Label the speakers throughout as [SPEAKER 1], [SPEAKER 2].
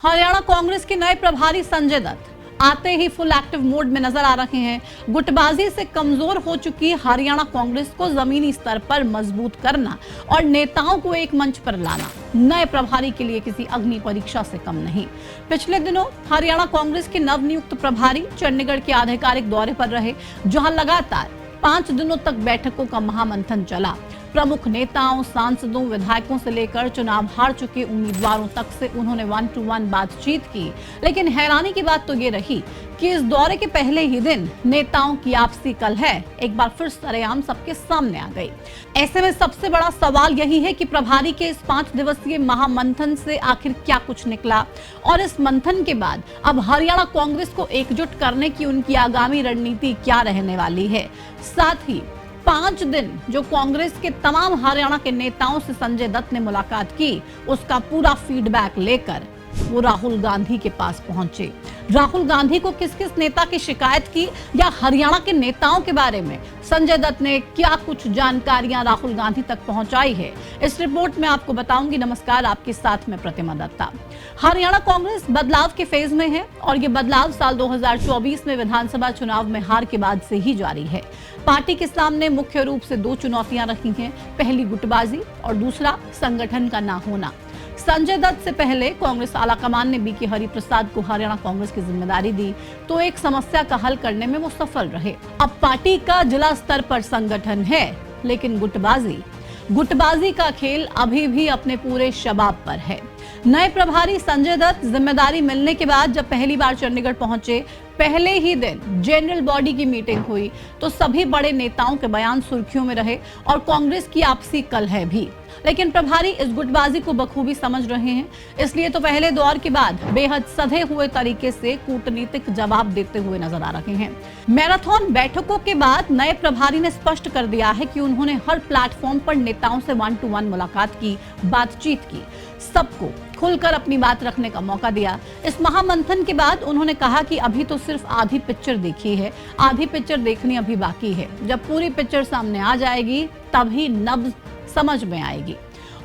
[SPEAKER 1] हरियाणा कांग्रेस के नए प्रभारी संजय दत्त आते ही फुल एक्टिव मोड में नजर आ रहे हैं। गुटबाजी से कमजोर हो चुकी हरियाणा कांग्रेस को जमीनी स्तर पर मजबूत करना और नेताओं को एक मंच पर लाना नए प्रभारी के लिए किसी अग्नि परीक्षा से कम नहीं। पिछले दिनों हरियाणा कांग्रेस के नवनियुक्त प्रभारी चंडीगढ़ के आधिकारिक दौरे पर रहे, जहां लगातार 5 दिनों तक बैठकों का महामंथन चला। प्रमुख नेताओं, सांसदों, विधायकों से लेकर चुनाव हार चुके उम्मीदवारों तक से उन्होंने 1-to-1 बातचीत की। लेकिन हैरानी की बात तो ये रही कि इस दौरे के पहले ही दिन नेताओं की आपसी कलह एक बार फिर सरेआम सबके सामने आ गई। ऐसे में सबसे बड़ा सवाल यही है कि प्रभारी के इस 5 दिवसीय महामंथन से आखिर क्या कुछ निकला और इस मंथन के बाद अब हरियाणा कांग्रेस को एकजुट करने की उनकी आगामी रणनीति क्या रहने वाली है। साथ ही 5 दिन जो कांग्रेस के तमाम हरियाणा के नेताओं से संजय दत्त ने मुलाकात की, उसका पूरा फीडबैक लेकर वो राहुल गांधी के पास पहुंचे। राहुल गांधी को किस किस नेता की शिकायत की या हरियाणा के नेताओं के बारे में संजय दत्त ने क्या कुछ जानकारियां राहुल गांधी तक पहुंचाई है, इस रिपोर्ट में आपको बताऊंगी। नमस्कार, आपके साथ में प्रतिमा दत्ता। हरियाणा कांग्रेस बदलाव के फेज में है और ये बदलाव साल 2024 में विधानसभा चुनाव में हार के बाद से ही जारी है। पार्टी के सामने मुख्य रूप से 2 चुनौतियां रखी हैं, पहली गुटबाजी और दूसरा संगठन का ना होना। संजय दत्त से पहले कांग्रेस आलाकमान ने बीके हरिप्रसाद को हरियाणा कांग्रेस की जिम्मेदारी दी तो एक समस्या का हल करने में वो सफल रहे। अब पार्टी का जिला स्तर पर संगठन है, लेकिन गुटबाजी का खेल अभी भी अपने पूरे शबाब पर है। नए प्रभारी संजय दत्त जिम्मेदारी मिलने के बाद जब पहली बार चंडीगढ़ पहुंचे, पहले ही दिन जनरल बॉडी की मीटिंग हुई तो सभी बड़े नेताओं के बयान सुर्खियों में रहे और कांग्रेस की आपसी कलह भी। लेकिन प्रभारी इस गुटबाजी को बखूबी समझ रहे हैं, इसलिए तो पहले दौर के बाद बेहद सधे हुए तरीके से कूटनीतिक जवाब देते हुए नजर आ रहे हैं। मैराथन बैठकों के बाद नए प्रभारी ने स्पष्ट कर दिया है कि उन्होंने हर प्लेटफॉर्म पर नेताओं से 1-to-1 मुलाकात की, बातचीत की, सबको खुलकर अपनी बात रखने का मौका दिया। इस महामंथन के बाद उन्होंने कहा कि अभी तो सिर्फ आधी पिक्चर देखी है, आधी पिक्चर देखनी अभी बाकी है। जब पूरी पिक्चर सामने आ जाएगी तभी नब्ज समझ में आएगी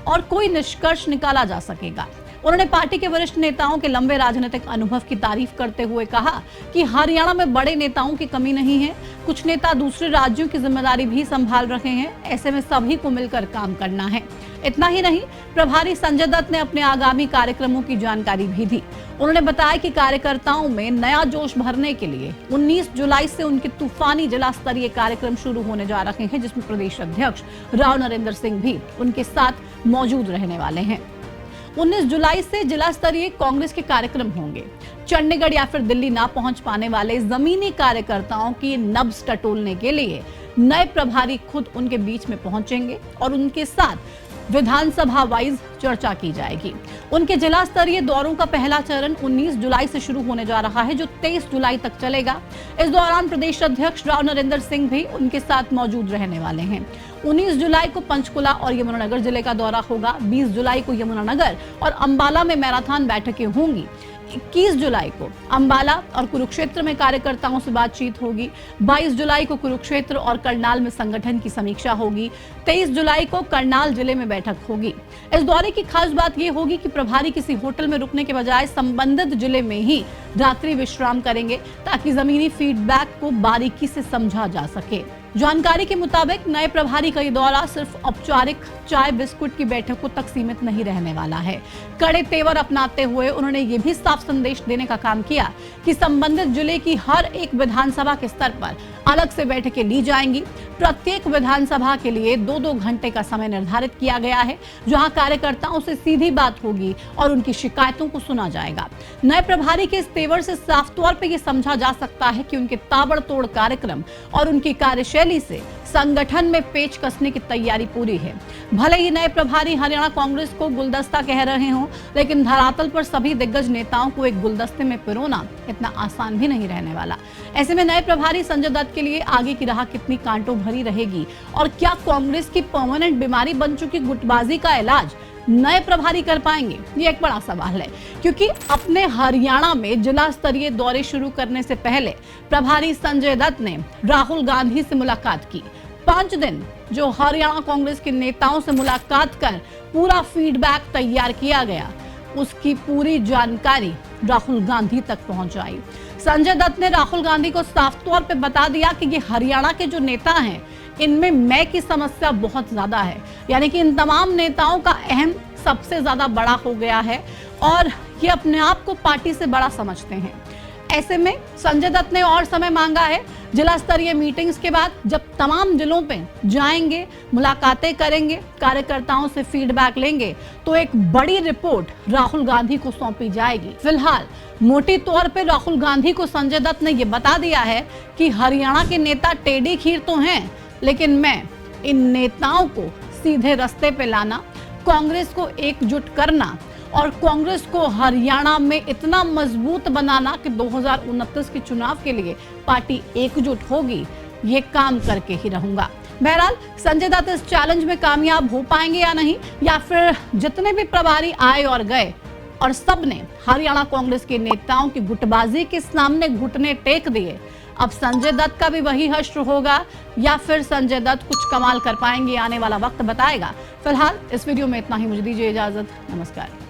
[SPEAKER 1] और कोई निष्कर्ष निकाला जा सकेगा। उन्होंने पार्टी के वरिष्ठ नेताओं के लंबे राजनीतिक अनुभव की तारीफ करते हुए कहा कि हरियाणा में बड़े नेताओं की कमी नहीं है, कुछ नेता दूसरे राज्यों की जिम्मेदारी भी संभाल रहे हैं, ऐसे में सभी को मिलकर काम करना है। इतना ही नहीं, प्रभारी संजय दत्त ने अपने आगामी कार्यक्रमों की जानकारी भी दी। उन्होंने बताया कि कार्यकर्ताओं में नया जोश भरने के लिए 19 जुलाई से उनके तूफानी जिला स्तरीय कार्यक्रम शुरू होने जा रहे हैं, जिसमें प्रदेश अध्यक्ष राव नरेंद्र सिंह भी उनके साथ मौजूद रहने वाले हैं। 19 जुलाई से जिला स्तरीय कांग्रेस के कार्यक्रम होंगे। चंडीगढ़ या फिर दिल्ली ना पहुंच पाने वाले जमीनी कार्यकर्ताओं की नब्ज टटोलने के लिए नए प्रभारी खुद उनके बीच में पहुंचेंगे और उनके साथ विधानसभा वाइज चर्चा की जाएगी। उनके जिला स्तरीय दौरों का पहला चरण 19 जुलाई से शुरू होने जा रहा है, जो 23 जुलाई तक चलेगा। इस दौरान प्रदेश अध्यक्ष राव नरेंद्र सिंह भी उनके साथ मौजूद रहने वाले हैं। 19 जुलाई को पंचकुला और यमुनानगर जिले का दौरा होगा। 20 जुलाई को यमुनानगर और अंबाला में मैराथन बैठकें होंगी। 21 जुलाई को अंबाला और कुरुक्षेत्र में कार्यकर्ताओं से बातचीत होगी। 22 जुलाई को कुरुक्षेत्र और करनाल में संगठन की समीक्षा होगी। 23 जुलाई को करनाल जिले में बैठक होगी। इस दौरे की खास बात यह होगी कि प्रभारी किसी होटल में रुकने के बजाय संबंधित जिले में ही रात्रि विश्राम करेंगे, ताकि जमीनी फीडबैक को बारीकी से समझा जा सके। जानकारी के मुताबिक नए प्रभारी का ये दौरा सिर्फ औपचारिक चाय बिस्कुट की बैठकों तक सीमित नहीं रहने वाला है। कड़े तेवर अपनाते हुए उन्होंने ये भी साफ संदेश देने का काम किया कि संबंधित जिले की हर एक विधानसभा के स्तर पर अलग से बैठकें ली जाएंगी। प्रत्येक विधानसभा के लिए 2-2 घंटे का समय निर्धारित किया गया है, जहां कार्यकर्ताओं से सीधी बात होगी और उनकी शिकायतों को सुना जाएगा। नए प्रभारी के इस तेवर से साफ तौर पर यह समझा जा सकता है कि उनके ताबड़तोड़ कार्यक्रम और उनकी कार्यशैली से संगठन में पेच कसने की तैयारी पूरी है। भले ही नए प्रभारी हरियाणा कांग्रेस को गुलदस्ता कह रहे हों, लेकिन धरातल पर सभी दिग्गज नेताओं को एक गुलदस्ते में पिरोना इतना आसान भी नहीं रहने वाला। ऐसे में नए प्रभारी संजय दत्त के लिए आगे की राह कितनी कांटों भरी रहेगी और क्या कांग्रेस की परमानेंट बीमारी बन चुकी गुटबाजी का इलाज नए प्रभारी कर पाएंगे, ये एक बड़ा सवाल है। क्योंकि अपने हरियाणा में जिला स्तरीय दौरे शुरू करने से पहले प्रभारी संजय दत्त ने राहुल गांधी से मुलाकात की। 5 दिन जो हरियाणा कांग्रेस के नेताओं से मुलाकात कर पूरा फीडबैक तैयार किया गया, उसकी पूरी जानकारी राहुल गांधी तक पहुंचाई। संजय दत्त ने राहुल गांधी को साफ तौर पे बता दिया कि ये हरियाणा के जो नेता हैं इनमें मैं की समस्या बहुत ज्यादा है, यानी कि इन तमाम नेताओं का अहम सबसे ज्यादा बड़ा हो गया है और ये अपने आप को पार्टी से बड़ा समझते हैं। ऐसे में संजय दत्त ने और समय मांगा है। जिला स्तरीय मीटिंग्स के बाद जब तमाम जिलों पे जाएंगे, मुलाकातें करेंगे, कार्यकर्ताओं से फीडबैक लेंगे तो एक बड़ी रिपोर्ट राहुल गांधी को सौंपी जाएगी। फिलहाल मोटी तौर पे राहुल गांधी को संजय दत्त ने यह बता दिया है कि हरियाणा के नेता टेढ़ी खीर तो हैं, लेकिन मैं इन नेताओं को सीधे रास्ते पे लाना, कांग्रेस को एकजुट करना और कांग्रेस को हरियाणा में इतना मजबूत बनाना कि 2029 के चुनाव के लिए पार्टी एकजुट होगी, ये काम करके ही रहूंगा। बहरहाल संजय दत्त इस चैलेंज में कामयाब हो पाएंगे या नहीं, या फिर जितने भी प्रभारी आए और गए और सबने हरियाणा कांग्रेस के नेताओं की गुटबाजी के सामने घुटने टेक दिए, अब संजय दत्त का भी वही हश्र होगा या फिर संजय दत्त कुछ कमाल कर पाएंगे, आने वाला वक्त बताएगा। फिलहाल इस वीडियो में इतना ही, मुझे दीजिए इजाजत, नमस्कार।